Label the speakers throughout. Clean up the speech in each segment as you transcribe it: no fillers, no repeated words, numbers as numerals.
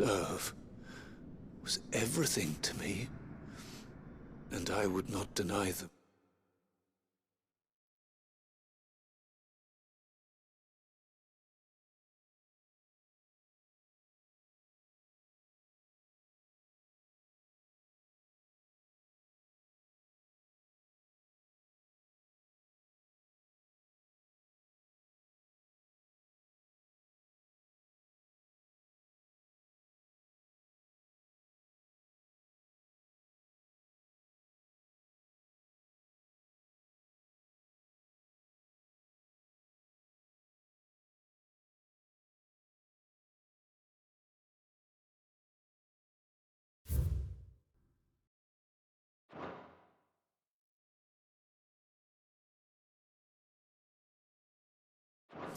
Speaker 1: serve was everything to me, and I would not deny them.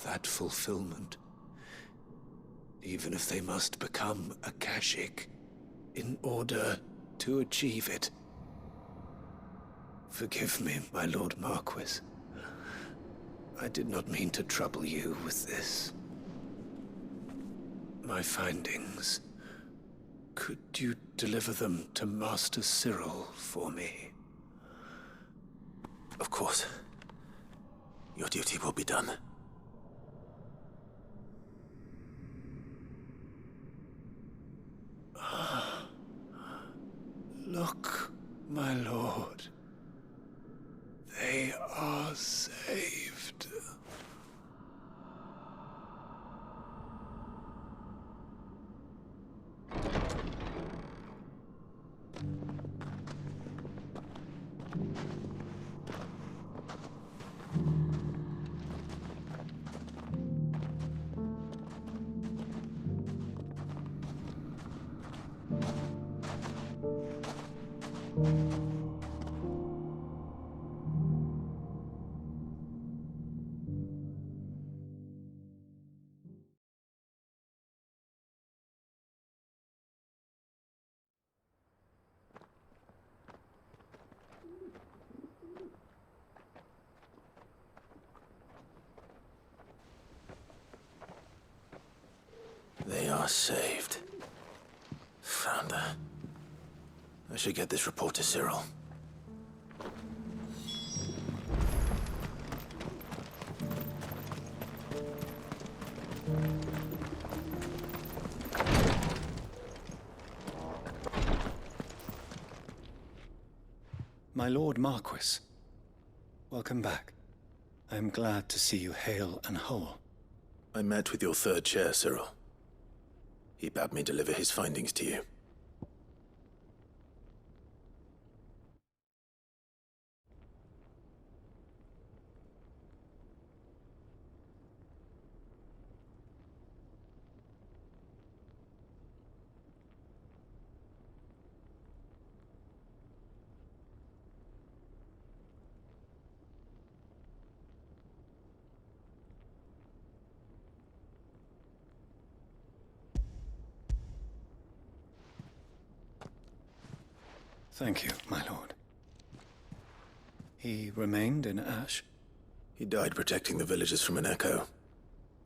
Speaker 1: That fulfillment, even if they must become a Kashik in order to achieve it. Forgive me, my Lord Marquis. I did not mean to trouble you with this. My findings. Could you deliver them to Master Cyril for me?
Speaker 2: Of course. Your duty will be done.
Speaker 1: Look, my lord. They are saved.
Speaker 2: They are saved. Founder. I should get this report to Cyril.
Speaker 3: My Lord Marquis, welcome back. I am glad to see you hale and whole.
Speaker 2: I met with your third chair, Cyril. He bade me deliver his findings to you.
Speaker 3: Thank you, my lord. He remained in Ash?
Speaker 2: He died protecting the villagers from an echo.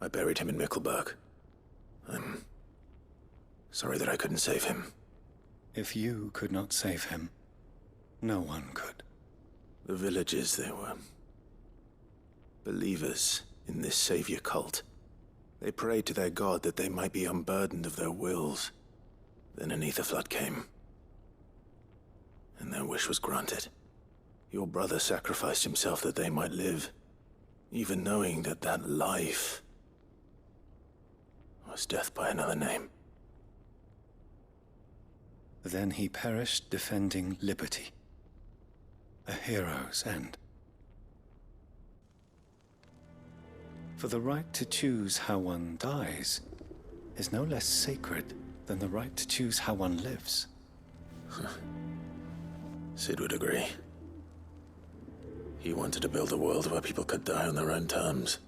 Speaker 2: I buried him in Mickelberg. I'm sorry that I couldn't save him.
Speaker 3: If you could not save him, no one could.
Speaker 2: The villagers, they were believers in this savior cult. They prayed to their god that they might be unburdened of their wills. Then an ether flood came, and their wish was granted. Your brother sacrificed himself that they might live, even knowing that that life was death by another name.
Speaker 3: Then he perished defending liberty. A hero's end. For the right to choose how one dies is no less sacred than the right to choose how one lives.
Speaker 2: Sid would agree. He wanted to build a world where people could die on their own terms.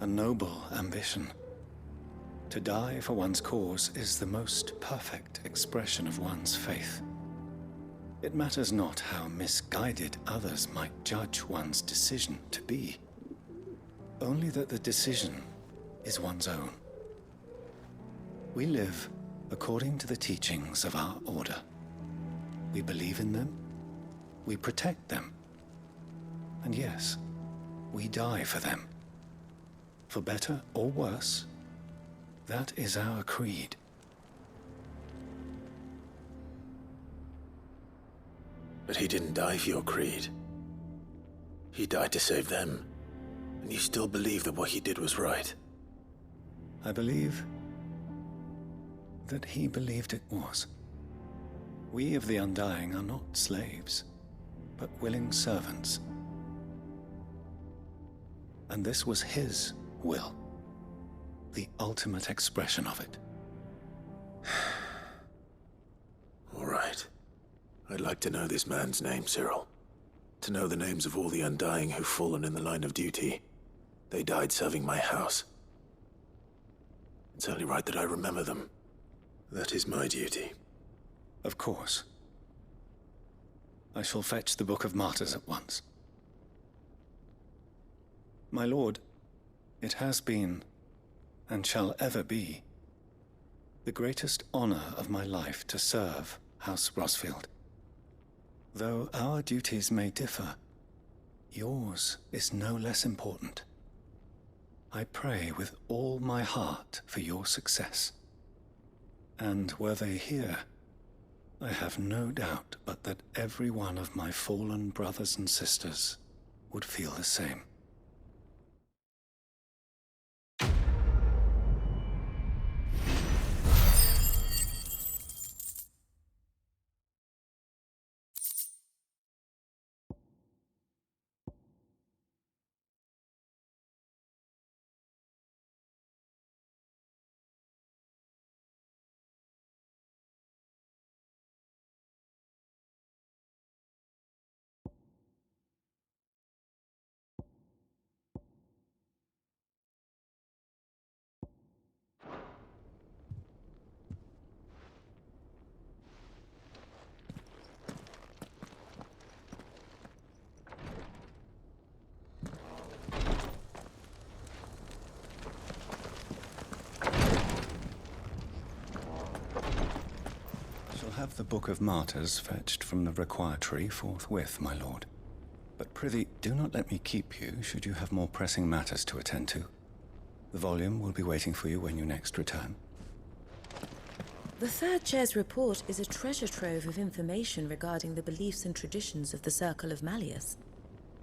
Speaker 3: A noble ambition. To die for one's cause is the most perfect expression of one's faith. It matters not how misguided others might judge one's decision to be. Only that the decision is one's own. We live according to the teachings of our order. We believe in them, we protect them, and yes, we die for them. For better or worse, that is our creed.
Speaker 2: But he didn't die for your creed. He died to save them. And you still believe that what he did was right?
Speaker 3: I believe that he believed it was. We of the Undying are not slaves, but willing servants. And this was his will, the ultimate expression of it.
Speaker 2: All right. I'd like to know this man's name, Cyril. To know the names of all the Undying who've fallen in the line of duty. They died serving my house. It's only right that I remember them. That is my duty.
Speaker 3: Of course. I shall fetch the Book of Martyrs at once. My lord, it has been, and shall ever be, the greatest honor of my life to serve House Rosfield. Though our duties may differ, yours is no less important. I pray with all my heart for your success. And were they here, I have no doubt but that every one of my fallen brothers and sisters would feel the same. Have the Book of Martyrs fetched from the requiretory forthwith, my lord. But prithee, do not let me keep you, should you have more pressing matters to attend to. The volume will be waiting for you when you next return.
Speaker 4: The Third Chair's report is a treasure trove of information regarding the beliefs and traditions of the Circle of Malleus.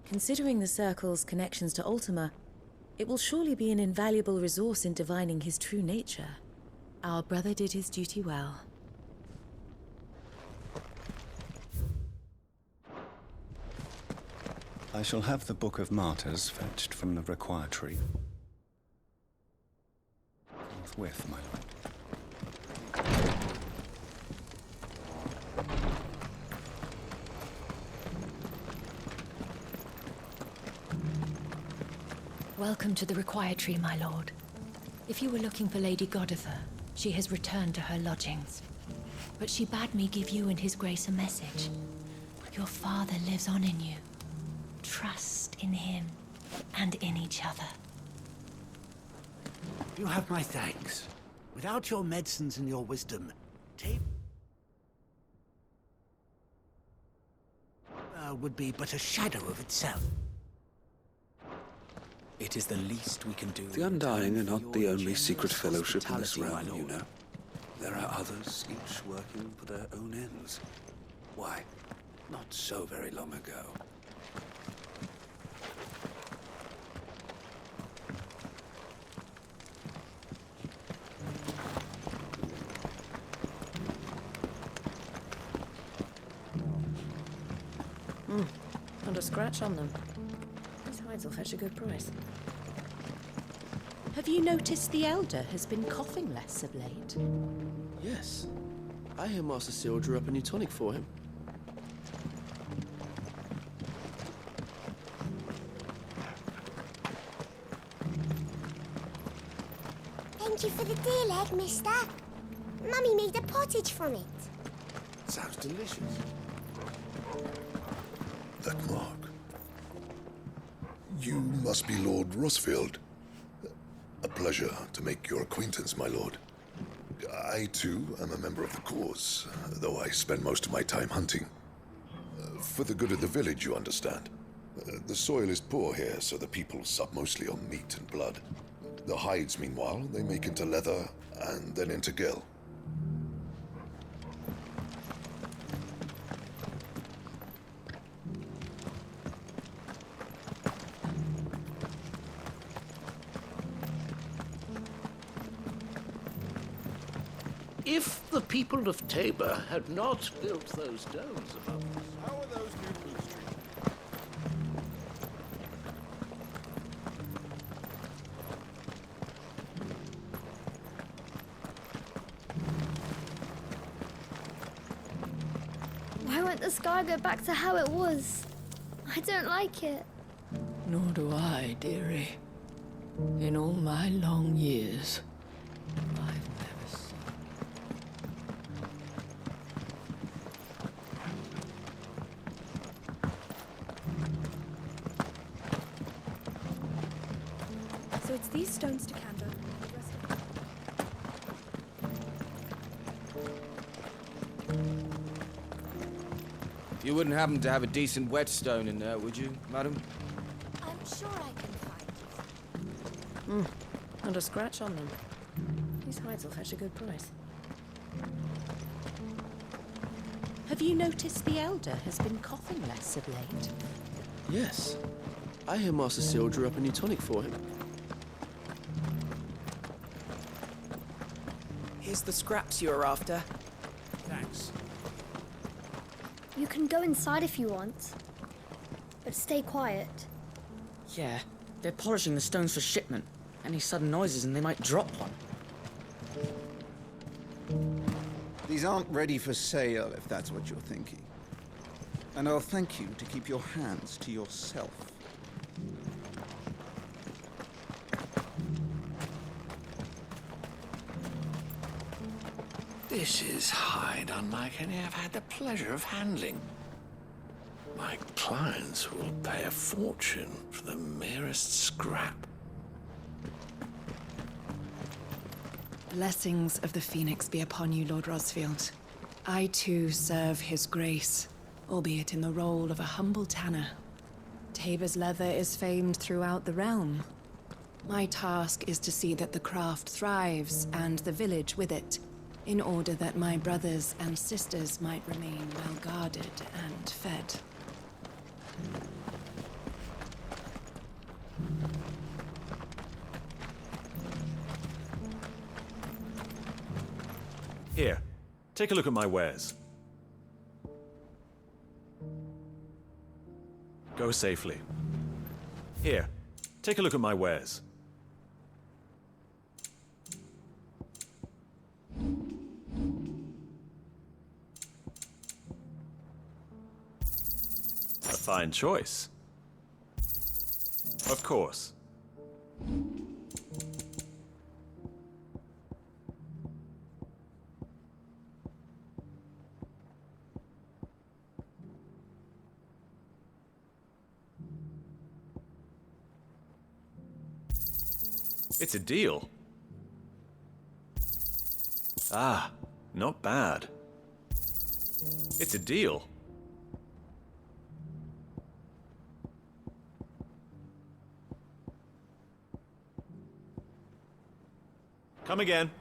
Speaker 4: Considering the Circle's connections to Ultima, it will surely be an invaluable resource in divining his true nature. Our brother did his duty well.
Speaker 3: I shall have the Book of Martyrs fetched from the requiretory forthwith, my lord.
Speaker 5: Welcome to the requiretory, my lord. If you were looking for Lady Goditha, she has returned to her lodgings. But she bade me give you and his grace a message. Your father lives on in you. Trust in him and in each other.
Speaker 6: You have my thanks. Without your medicines and your wisdom, would be but a shadow of itself.
Speaker 1: It is the least we can do.
Speaker 7: The Undying are not the only secret fellowship in this realm, you know. There are others, each working for their own ends. Why, not so very long ago.
Speaker 4: Not a scratch on them. These hides will fetch a good price. Have you noticed the Elder has been coughing less of late?
Speaker 8: Yes. I hear Master Cyril drew up a new tonic for him.
Speaker 9: Thank you for the deer leg, mister. Mummy made a pottage from it.
Speaker 6: Sounds delicious.
Speaker 10: That mark. You must be Lord Rosfield. A pleasure to make your acquaintance, my lord. I, too, am a member of the cause, though I spend most of my time hunting. For the good of the village, you understand. The soil is poor here, so the people sup mostly on meat and blood. The hides, meanwhile, they make into leather, and then into gil.
Speaker 6: If the people of Tabor had not built those domes above us...
Speaker 11: How are those new boots treated?
Speaker 12: Why won't the sky go back to how it was? I don't like it.
Speaker 13: Nor do I, dearie. In all my long years, I've never seen...
Speaker 14: So it's these stones to Canberra.
Speaker 15: You wouldn't happen to have a decent whetstone in there, would you, madam?
Speaker 9: I'm sure I can find it.
Speaker 4: Not a scratch on them. These hides will fetch a good price. Have you noticed the Elder has been coughing less of late?
Speaker 8: Yes. I hear Master Cyril drew up a new tonic for him.
Speaker 13: Here's the scraps you were after.
Speaker 6: Thanks.
Speaker 12: You can go inside if you want, but stay quiet.
Speaker 13: Yeah, they're polishing the stones for shipment. Any sudden noises and they might drop one.
Speaker 16: These aren't ready for sale, if that's what you're thinking. And I'll thank you to keep your hands to yourself.
Speaker 1: This is hide unlike any I've had the pleasure of handling. My clients will pay a fortune for the merest scrap.
Speaker 17: Blessings of the Phoenix be upon you, Lord Rosfield. I too serve his grace, albeit in the role of a humble tanner. Tabor's leather is famed throughout the realm. My task is to see that the craft thrives, and the village with it, in order that my brothers and sisters might remain well guarded and fed.
Speaker 18: Here, take a look at my wares. Go safely. Here, take a look at my wares. A fine choice. Of course. It's a deal. Ah, not bad. It's a deal. Come again.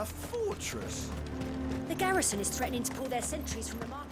Speaker 19: A fortress?
Speaker 20: The garrison is threatening to pull their sentries from the market.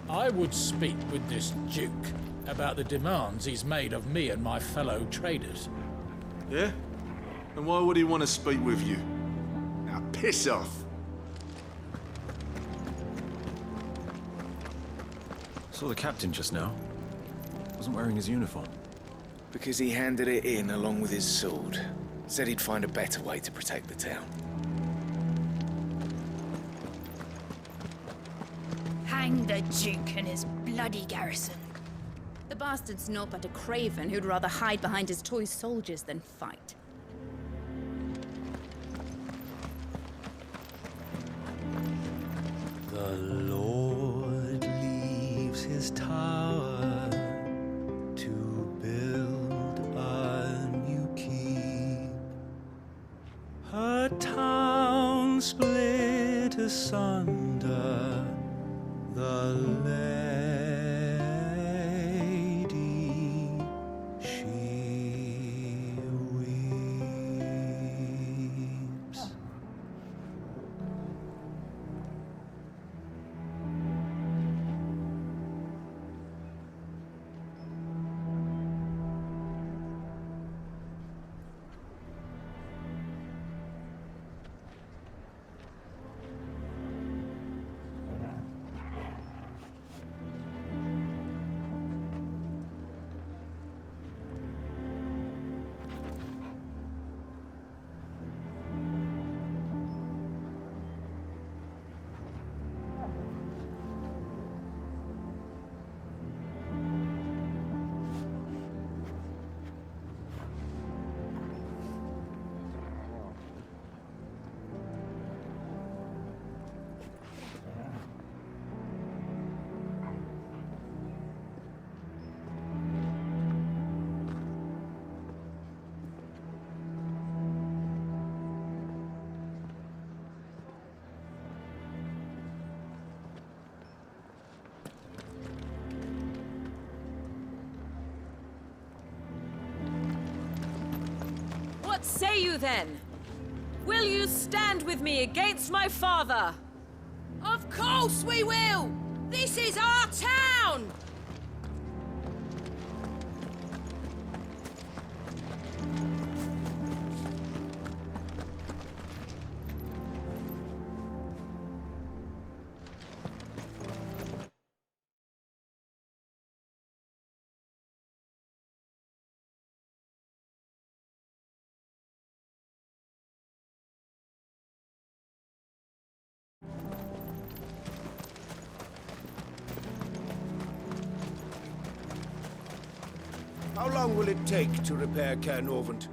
Speaker 21: I would speak with this Duke about the demands he's made of me and my fellow traders.
Speaker 11: Yeah? And why would he want to speak with you? Now, piss off!
Speaker 18: Saw the captain just now. Wasn't wearing his uniform.
Speaker 22: Because he handed it in along with his sword. Said he'd find a better way to protect the town.
Speaker 23: Hang the Duke and his bloody garrison.
Speaker 24: The bastard's naught but a craven who'd rather hide behind his toy soldiers than fight.
Speaker 25: The Lord leaves his tower to build a new keep. A town split asunder, the lady, she weeps.
Speaker 4: What say you then? Will you stand with me against my father?
Speaker 23: Of course we will! This is our town!
Speaker 6: How long will it take to repair Caernarvon?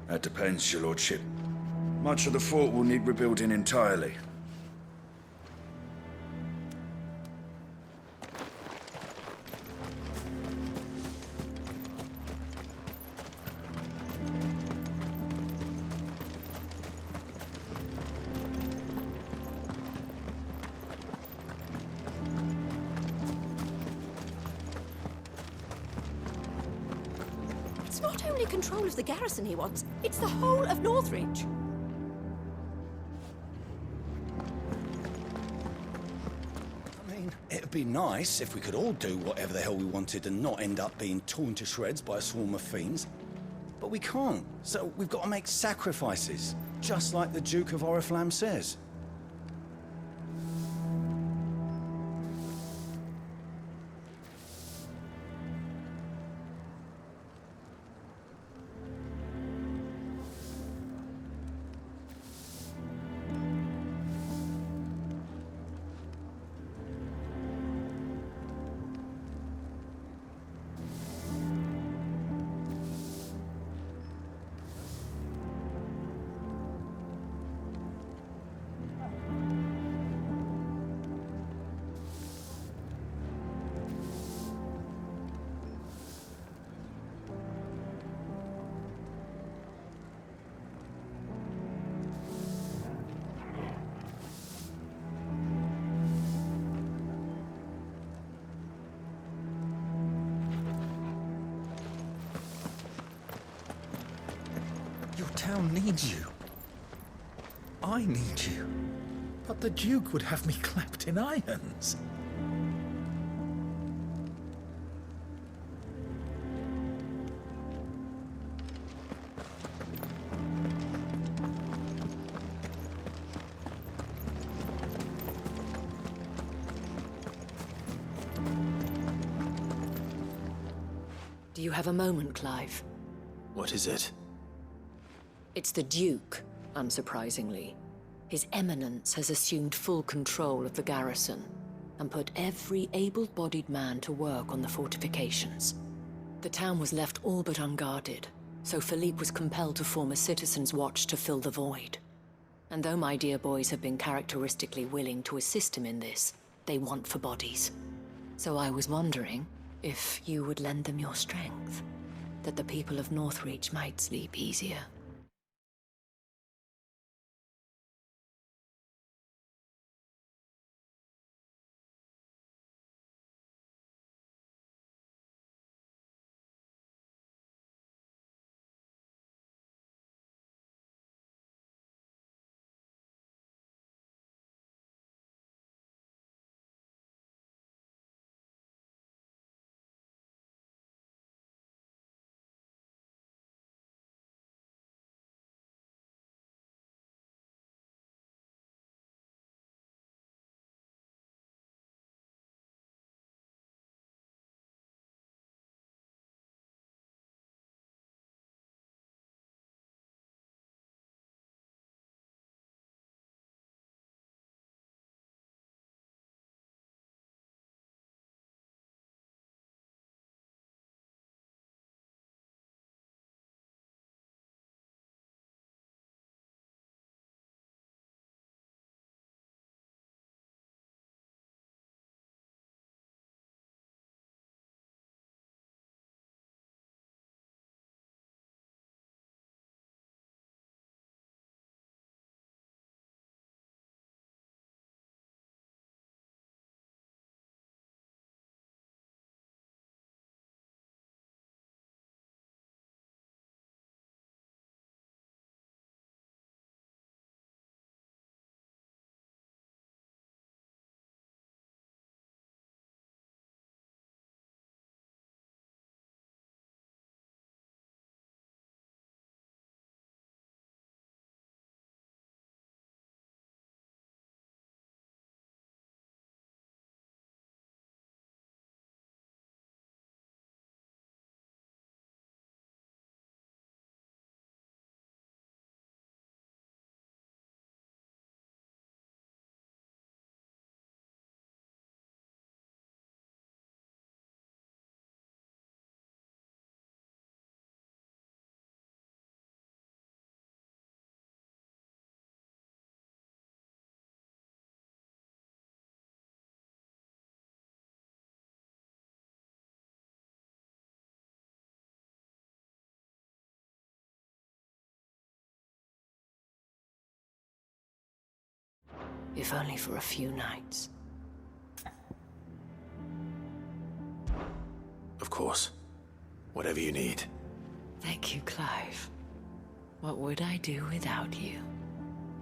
Speaker 26: That depends, your lordship. Much of the fort will need rebuilding entirely.
Speaker 23: It's not only control of the garrison he wants, it's the whole of Northridge.
Speaker 3: I mean, it'd be nice if we could all do whatever the hell we wanted and not end up being torn to shreds by a swarm of fiends. But we can't, so we've got to make sacrifices, just like the Duke of Oriflamme says.
Speaker 25: town needs you. I need you.
Speaker 21: But the Duke would have me clapped in irons.
Speaker 20: Do you have a moment, Clive?
Speaker 18: What is it?
Speaker 20: It's the Duke, unsurprisingly. His Eminence has assumed full control of the garrison and put every able-bodied man to work on the fortifications. The town was left all but unguarded, so Philippe was compelled to form a citizen's watch to fill the void. And though my dear boys have been characteristically willing to assist him in this, they want for bodies. So I was wondering if you would lend them your strength, that the people of Northreach might sleep easier. If only for a few nights.
Speaker 18: Of course. Whatever you need.
Speaker 20: Thank you, Clive. What would I do without you?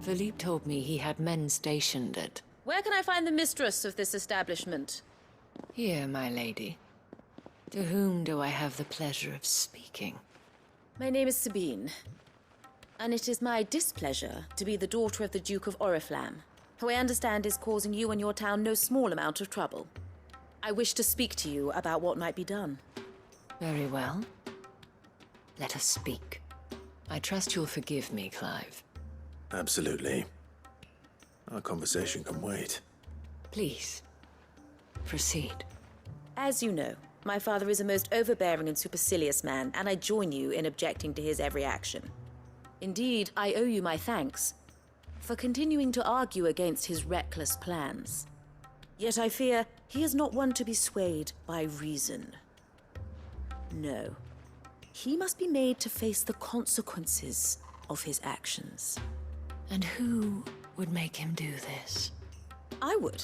Speaker 20: Philippe told me he had men stationed at...
Speaker 4: Where can I find the mistress of this establishment?
Speaker 20: Here, my lady. To whom do I have the pleasure of speaking?
Speaker 4: My name is Sabine, and it is my displeasure to be the daughter of the Duke of Oriflamme, who I understand is causing you and your town no small amount of trouble. I wish to speak to you about what might be done.
Speaker 20: Very well. Let us speak. I trust you'll forgive me, Clive.
Speaker 18: Absolutely. Our conversation can wait.
Speaker 20: Please, proceed.
Speaker 4: As you know, my father is a most overbearing and supercilious man, and I join you in objecting to his every action. Indeed, I owe you my thanks for continuing to argue against his reckless plans. Yet I fear he is not one to be swayed by reason. No. He must be made to face the consequences of his actions.
Speaker 20: And who would make him do this?
Speaker 4: I would.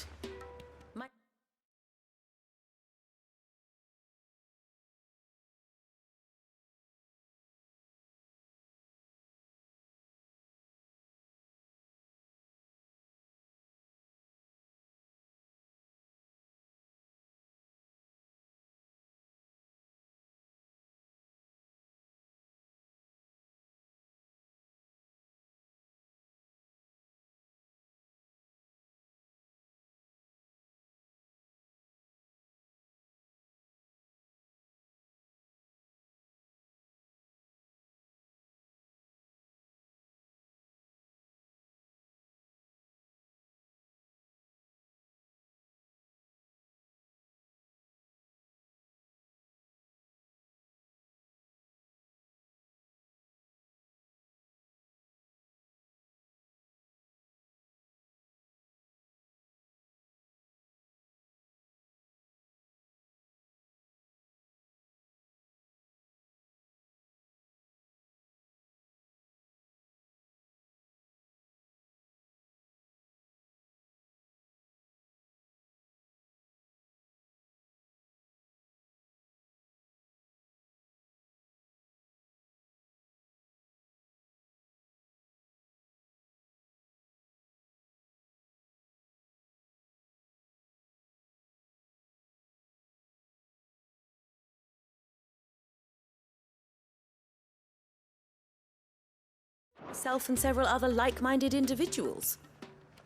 Speaker 4: Myself and several other like-minded individuals.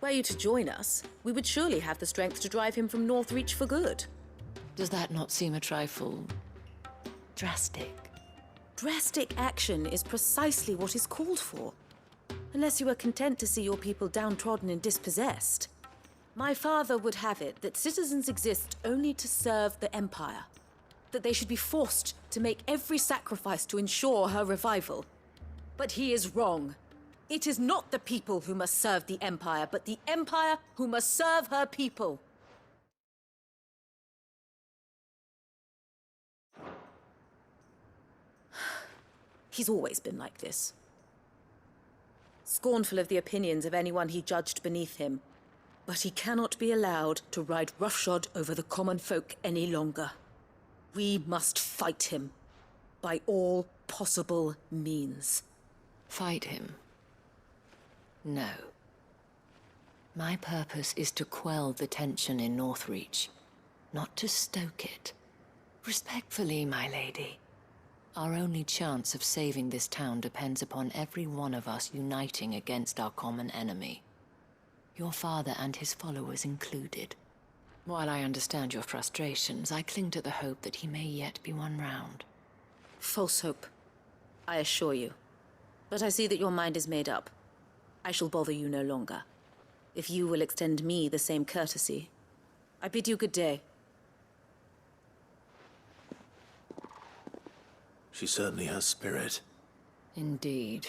Speaker 4: Were you to join us, we would surely have the strength to drive him from Northreach for good.
Speaker 20: Does that not seem a trifle drastic?
Speaker 4: Drastic action is precisely what is called for. Unless you are content to see your people downtrodden and dispossessed. My father would have it that citizens exist only to serve the Empire. That they should be forced to make every sacrifice to ensure her revival. But he is wrong. It is not the people who must serve the Empire, but the Empire who must serve her people. He's always been like this. Scornful of the opinions of anyone he judged beneath him. But he cannot be allowed to ride roughshod over the common folk any longer. We must fight him. By all possible means.
Speaker 20: Fight him? No. My purpose is to quell the tension in Northreach, not to stoke it. Respectfully, my lady. Our only chance of saving this town depends upon every one of us uniting against our common enemy. Your father and his followers included. While I understand your frustrations, I cling to the hope that he may yet be won round.
Speaker 4: False hope, I assure you. But I see that your mind is made up. I shall bother you no longer. If you will extend me the same courtesy, I bid you good day.
Speaker 1: She certainly has spirit.
Speaker 20: Indeed.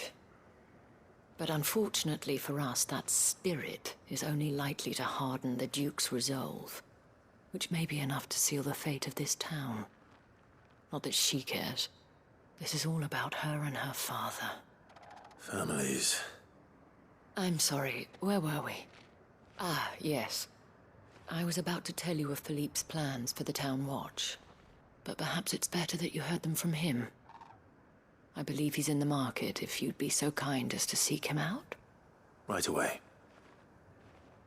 Speaker 20: But unfortunately for us, that spirit is only likely to harden the Duke's resolve, which may be enough to seal the fate of this town. Not that she cares. This is all about her and her father.
Speaker 1: Families.
Speaker 20: I'm sorry, where were we? Ah, yes. I was about to tell you of Philippe's plans for the town watch, but perhaps it's better that you heard them from him. I believe he's in the market, if you'd be so kind as to seek him out.
Speaker 1: Right away.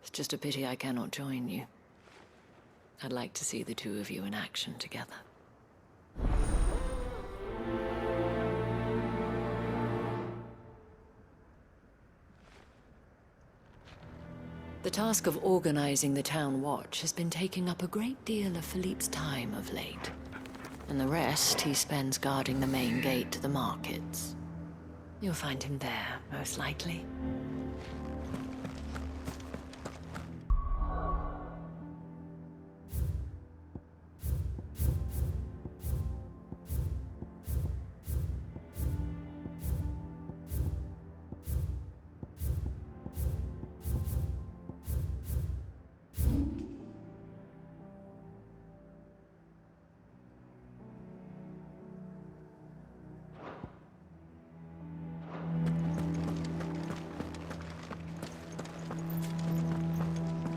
Speaker 20: It's just a pity I cannot join you. I'd like to see the two of you in action together. The task of organizing the town watch has been taking up a great deal of Philippe's time of late. And the rest he spends guarding the main gate to the markets. You'll find him there, most likely.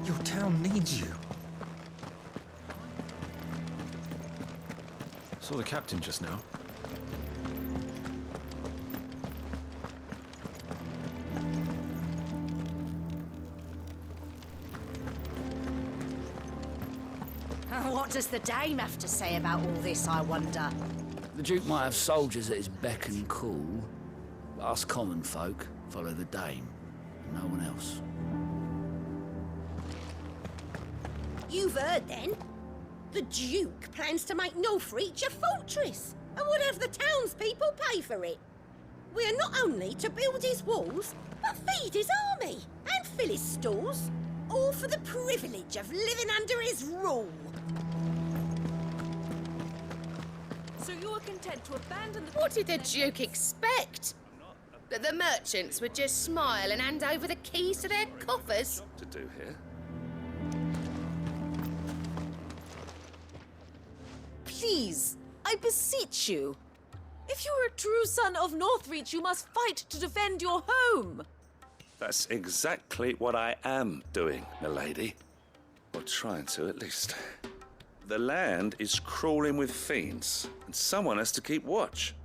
Speaker 25: Your town needs you.
Speaker 18: Saw the captain just now.
Speaker 2: What does the Dame have to say about all this, I wonder?
Speaker 6: The Duke might have soldiers at his beck and call, but us common folk follow the Dame, and no one else.
Speaker 9: You've heard then? The Duke plans to make Northreach a fortress, and would have the townspeople pay for it. We are not only to build his walls, but feed his army and fill his stores, all for the privilege of living under his rule.
Speaker 4: So you are content to abandon the...
Speaker 5: What did the Duke expect? That the merchants would just smile and hand over the keys to their coffers?
Speaker 18: To do here.
Speaker 4: Please, I beseech you. If you are a true son of Northreach, you must fight to defend your home.
Speaker 1: That's exactly what I am doing, milady. Or trying to, at least. The land is crawling with fiends, and someone has to keep watch.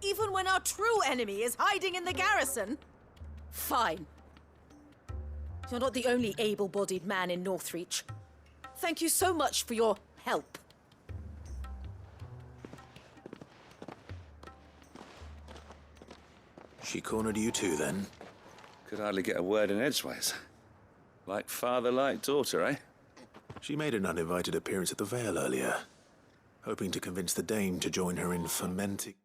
Speaker 4: Even when our true enemy is hiding in the garrison? Fine. You're not the only able-bodied man in Northreach. Thank you so much for your help.
Speaker 18: She cornered you too, then?
Speaker 1: Could hardly get a word in edgeways. Like father, like daughter, eh?
Speaker 18: She made an uninvited appearance at the Vale earlier, hoping to convince the Dame to join her in fermenting.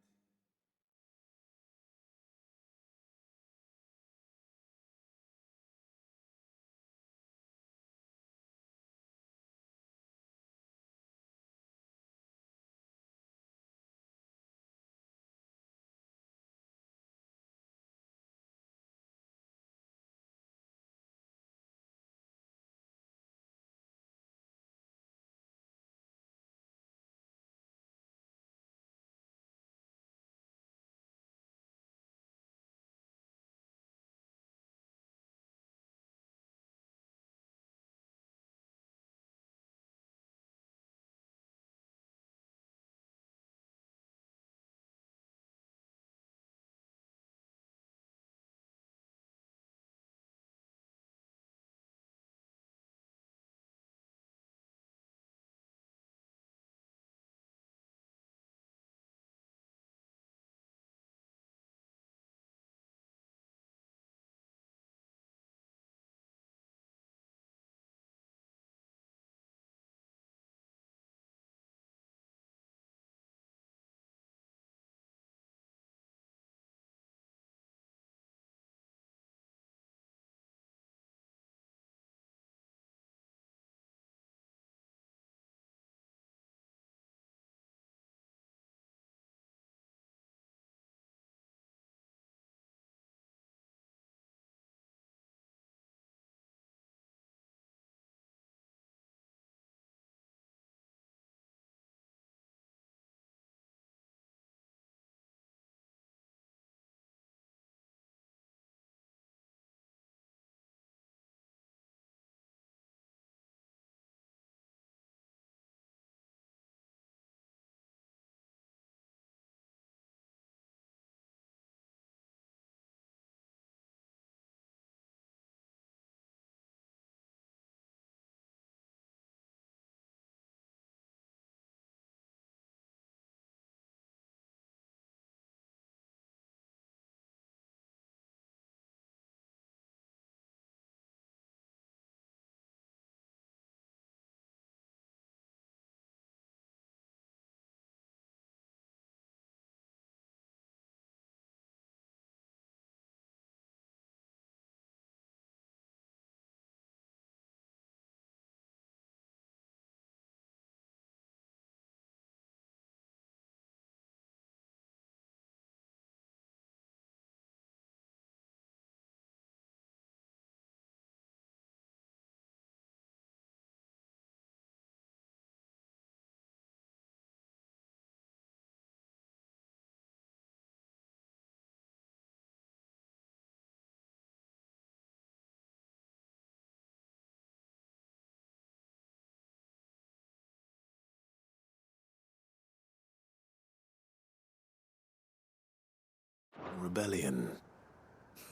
Speaker 18: Rebellion.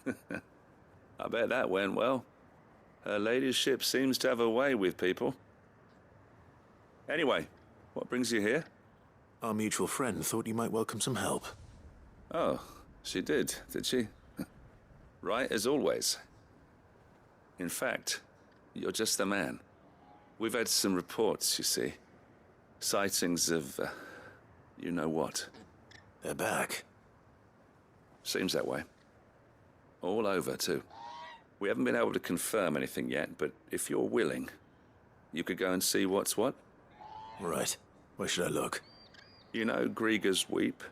Speaker 1: I bet that went well. Her ladyship seems to have a way with people. Anyway, what brings you here?
Speaker 18: Our mutual friend thought you might welcome some help.
Speaker 1: Oh, she did she? Right as always. In fact, you're just the man. We've had some reports, you see. Sightings of, you know what.
Speaker 18: They're back.
Speaker 1: Seems that way. All over, too. We haven't been able to confirm anything yet, but if you're willing, you could go and see what's what.
Speaker 18: Right. Where should I look?
Speaker 1: You know Grieger's Weep?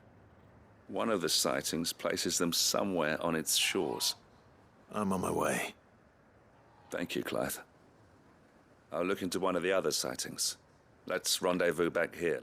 Speaker 1: One of the sightings places them somewhere on its shores.
Speaker 18: I'm on my way.
Speaker 1: Thank you, Clive. I'll look into one of the other sightings. Let's rendezvous back here.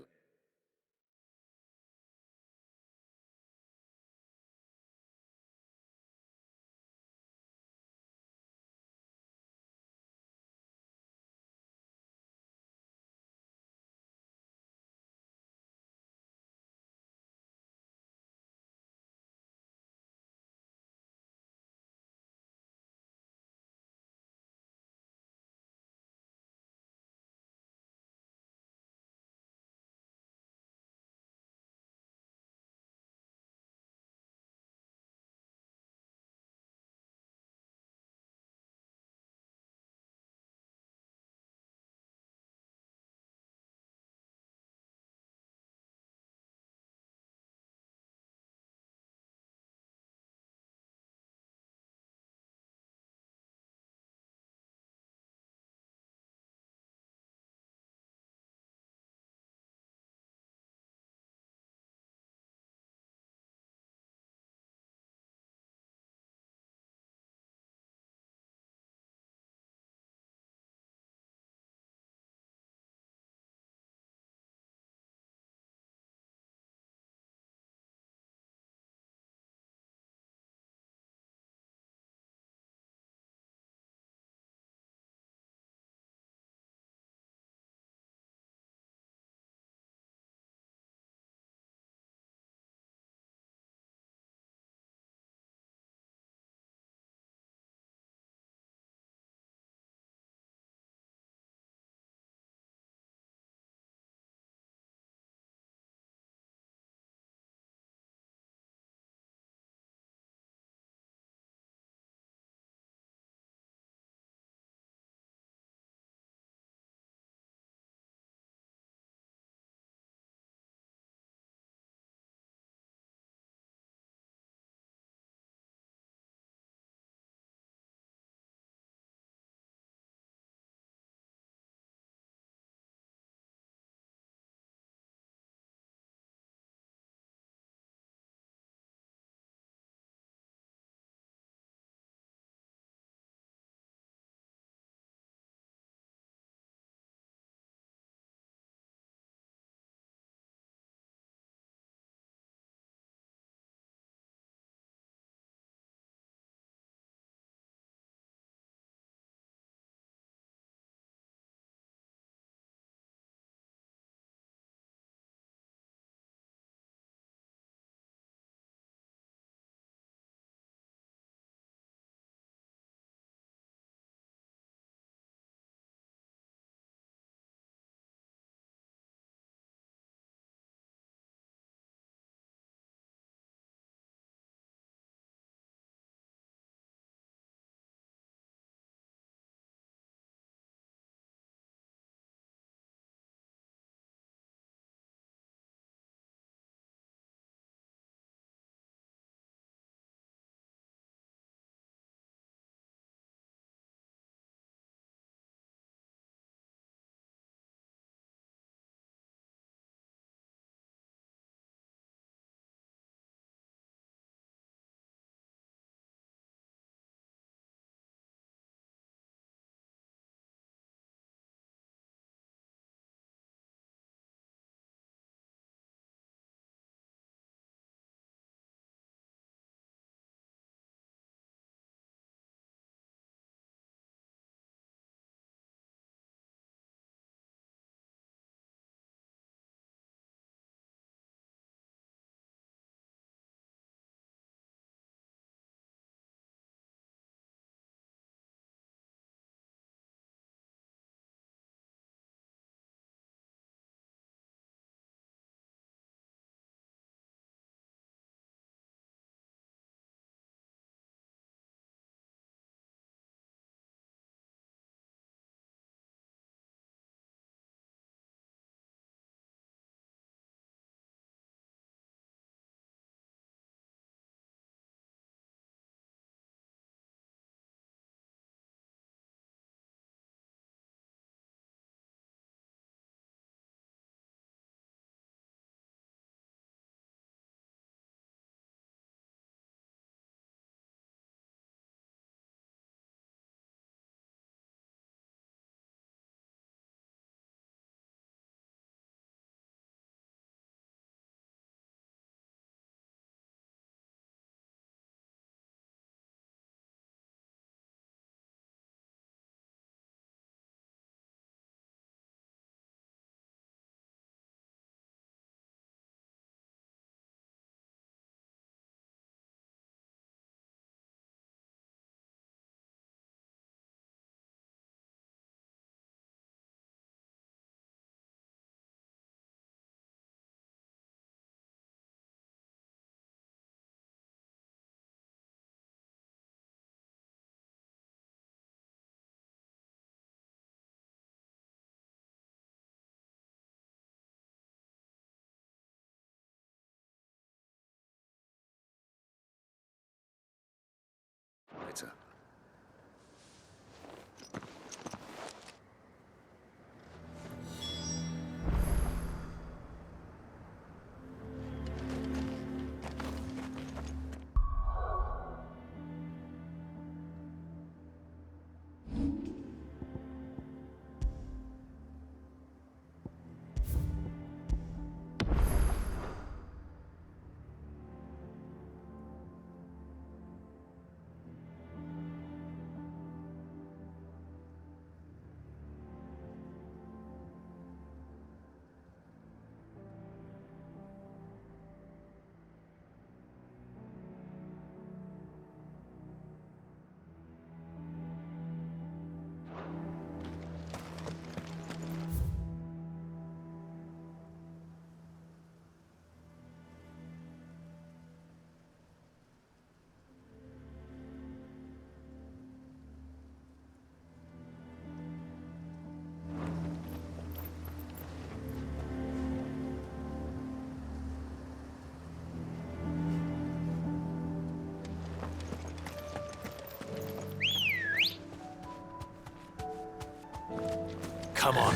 Speaker 18: Come on.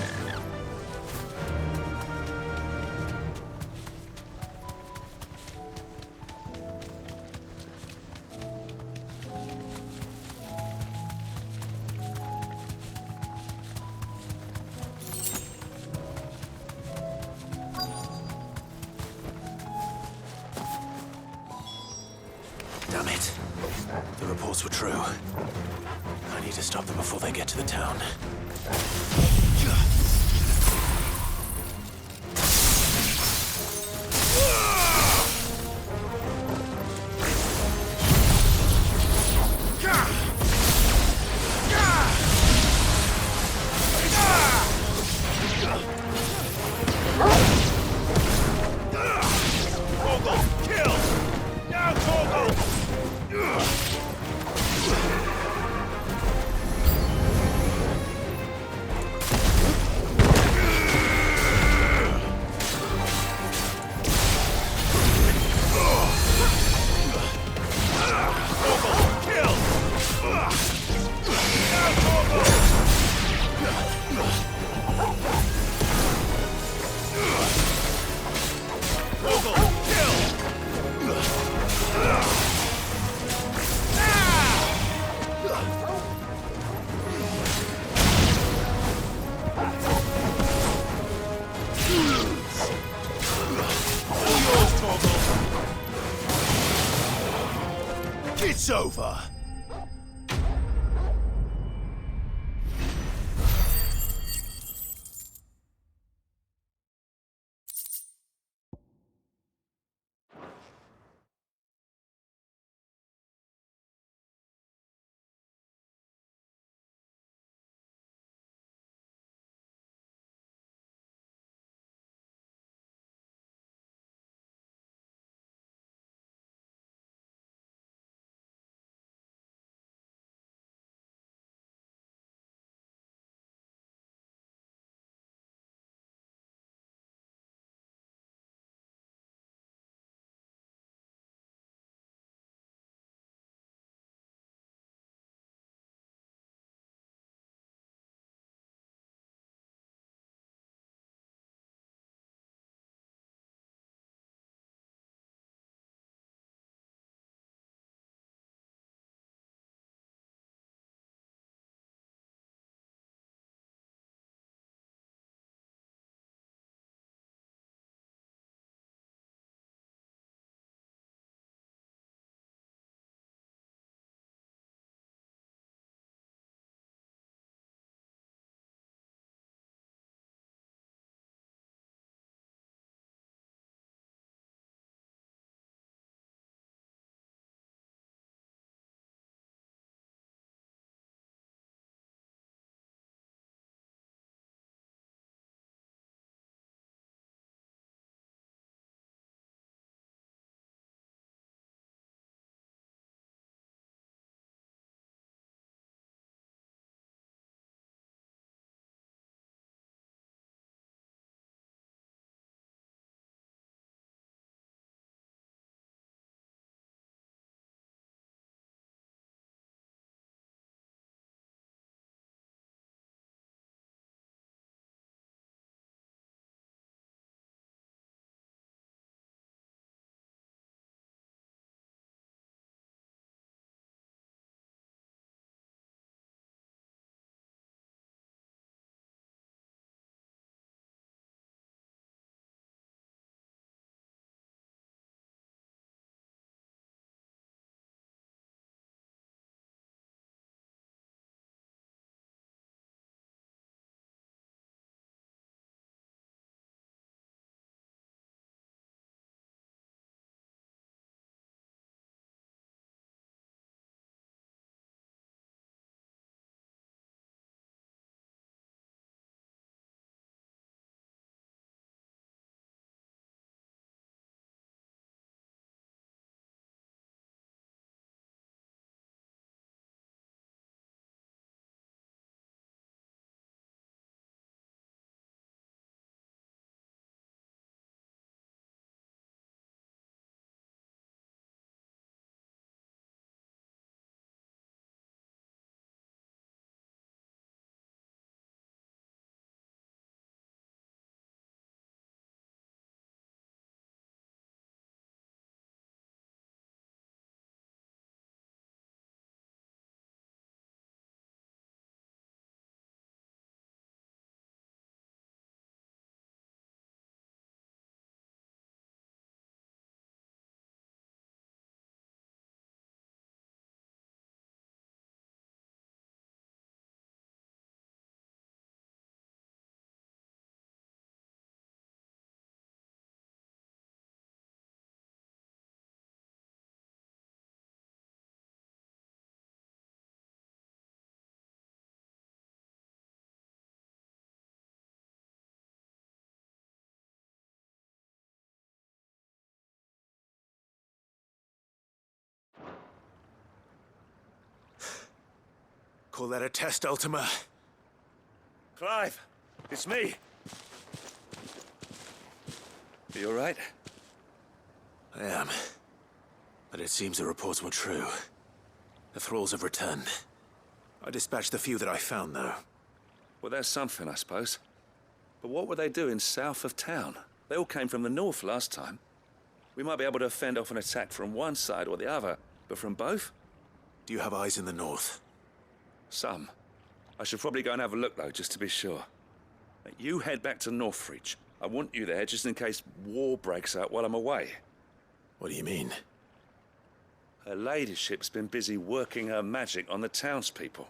Speaker 18: Damn it. The reports were true. I need to stop them before they get to the town. It's over! Call that a test, Ultima?
Speaker 1: Clive, it's me. You all right?
Speaker 18: I am. But it seems the reports were true. The thralls have returned. I dispatched the few that I found, though.
Speaker 1: Well, that's something, I suppose. But what were they doing south of town? They all came from the north last time. We might be able to fend off an attack from one side or the other, but from both?
Speaker 18: Do you have eyes in the north?
Speaker 1: Some. I should probably go and have a look, though, just to be sure. You head back to Northreach. I want you there just in case war breaks out while I'm away.
Speaker 18: What do you mean?
Speaker 1: Her ladyship's been busy working her magic on the townspeople,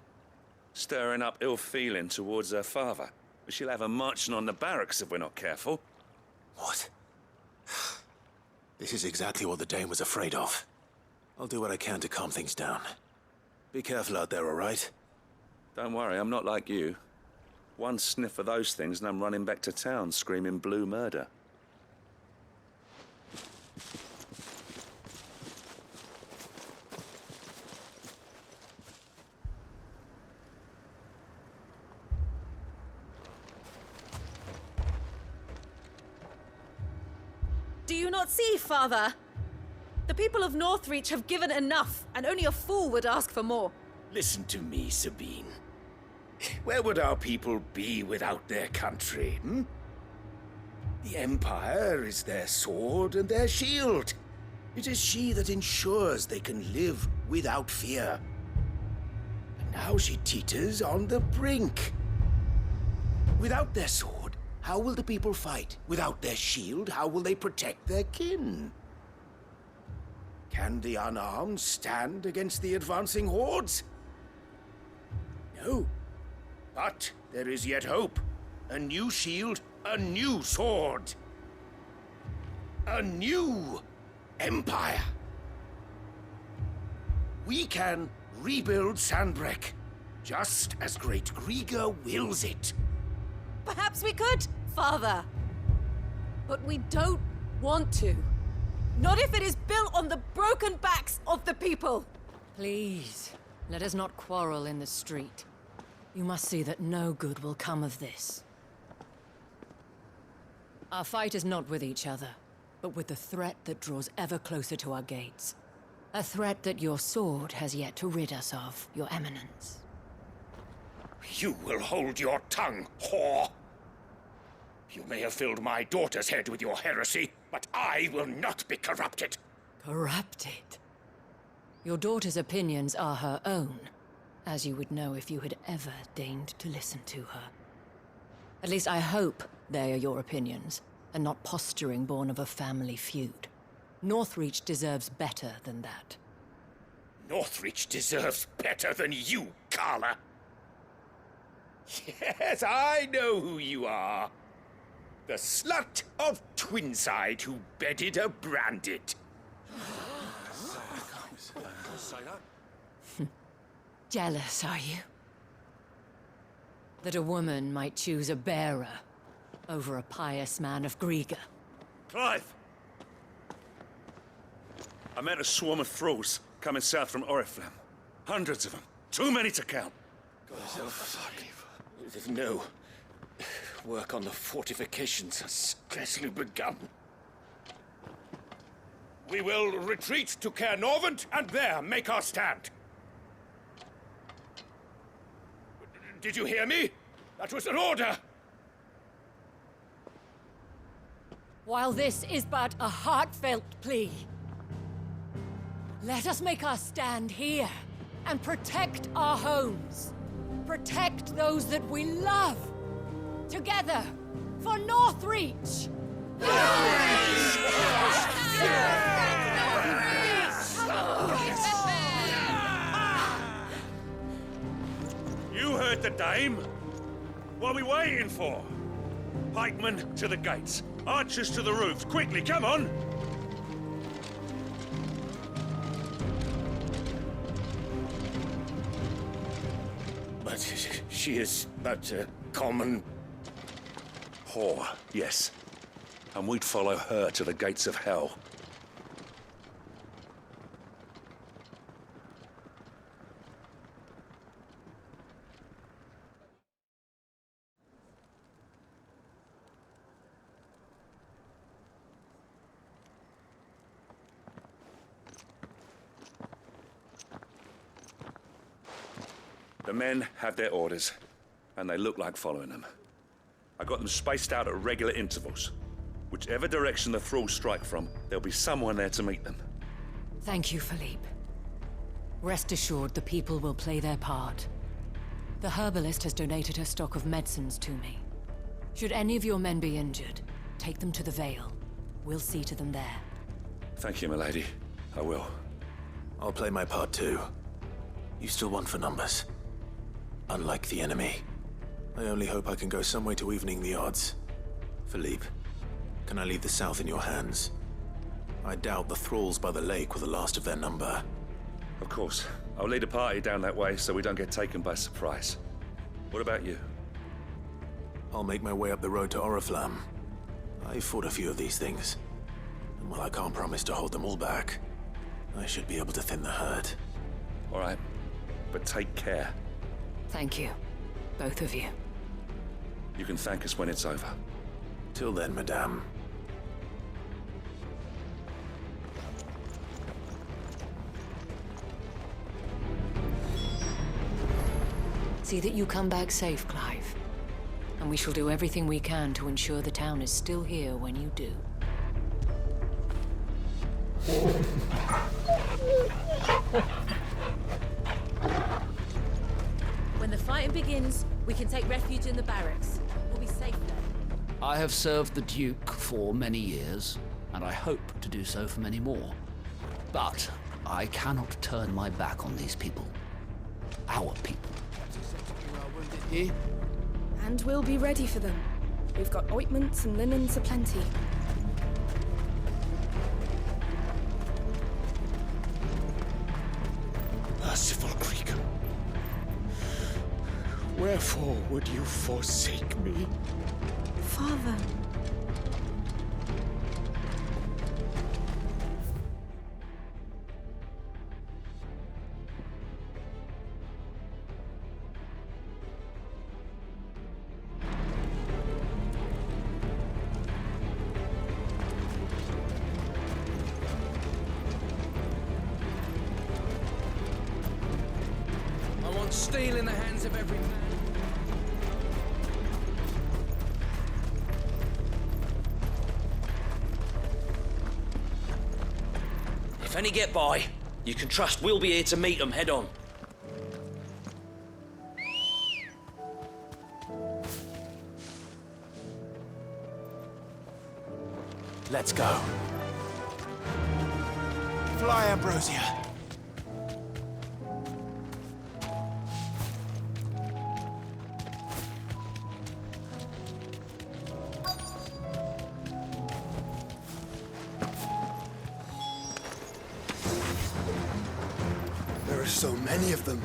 Speaker 1: stirring up ill feeling towards her father. She'll have her marching on the barracks if we're not careful.
Speaker 18: What? This is exactly what the Dane was afraid of. I'll do what I can to calm things down. Be careful out there, all right?
Speaker 1: Don't worry, I'm not like you. One sniff of those things and I'm running back to town screaming blue murder.
Speaker 7: Do you not see, Father? The people of Northreach have given enough, and only a fool would ask for more.
Speaker 8: Listen to me, Sabine. Where would our people be without their country, hmm? The Empire is their sword and their shield. It is she that ensures they can live without fear. And now she teeters on the brink. Without their sword, how will the people fight? Without their shield, how will they protect their kin? Can the unarmed stand against the advancing hordes? No. But there is yet hope. A new shield, a new sword. A new empire. We can rebuild Sandbreck, just as Great Grieger wills it.
Speaker 7: Perhaps we could, Father. But we don't want to. Not if it is built on the broken backs of the people.
Speaker 20: Please, let us not quarrel in the street. You must see that no good will come of this. Our fight is not with each other, but with the threat that draws ever closer to our gates. A threat that your sword has yet to rid us of, Your Eminence.
Speaker 8: You will hold your tongue, whore! You may have filled my daughter's head with your heresy, but I will not be corrupted.
Speaker 20: Corrupted? Your daughter's opinions are her own, as you would know if you had ever deigned to listen to her. At least I hope they are your opinions, and not posturing born of a family feud. Northreach deserves better than that.
Speaker 8: Northreach deserves better than you, Carla. Yes, I know who you are. The slut of Twinside who bedded a Branded.
Speaker 20: Jealous, are you? That a woman might choose a bearer over a pious man of Grieger.
Speaker 1: Clive! I met a swarm of thralls coming south from Oriflamme. Hundreds of them. Too many to count.
Speaker 8: No. Work on the fortifications has scarcely begun. We will retreat to Caer Norvent and there make our stand. Did you hear me? That was an order!
Speaker 20: While this is but a heartfelt plea, let us make our stand here and protect our homes. Protect those that we love. Together, for Northreach!
Speaker 1: You heard the dame. What are we waiting for? Pikemen to the gates. Archers to the roofs. Quickly, come on!
Speaker 8: But she is but a common...
Speaker 1: whore, yes. And we'd follow her to the gates of hell. men have their orders, and they look like following them. I got them spaced out at regular intervals. Whichever direction the thralls strike from, there'll be someone there to meet them.
Speaker 20: Thank you, Philippe. Rest assured the people will play their part. The herbalist has donated her stock of medicines to me. Should any of your men be injured, take them to the Vale. We'll see to them there.
Speaker 1: Thank you, milady. I will.
Speaker 18: I'll play my part too. You still want for numbers. Unlike the enemy. I only hope I can go some way to evening the odds. Philippe, can I leave the south in your hands? I doubt the thralls by the lake were the last of their number.
Speaker 1: Of course. I'll lead a party down that way so we don't get taken by surprise. What about you?
Speaker 18: I'll make my way up the road to Oriflamme. I fought a few of these things. And while I can't promise to hold them all back, I should be able to thin the herd.
Speaker 1: All right. But take care.
Speaker 20: Thank you. Both of you.
Speaker 1: You can thank us when it's over.
Speaker 18: Till then, madame.
Speaker 20: See that you come back safe, Clive. And we shall do everything we can to ensure the town is still here when you do.
Speaker 4: When the fighting begins, we can take refuge in the barracks. We'll be safe there.
Speaker 6: I have served the Duke for many years, and I hope to do so for many more. But I cannot turn my back on these people. Our people.
Speaker 17: Here? And we'll be ready for them. We've got ointments and linens aplenty.
Speaker 8: Merciful Krieger, wherefore would you forsake me?
Speaker 17: Father.
Speaker 22: Steel in the hands of every man.
Speaker 10: If any get by, you can trust we'll be here to meet them head on.
Speaker 18: Let's go. Fly, Ambrosia.
Speaker 8: There are so many of them.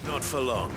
Speaker 18: Not for long.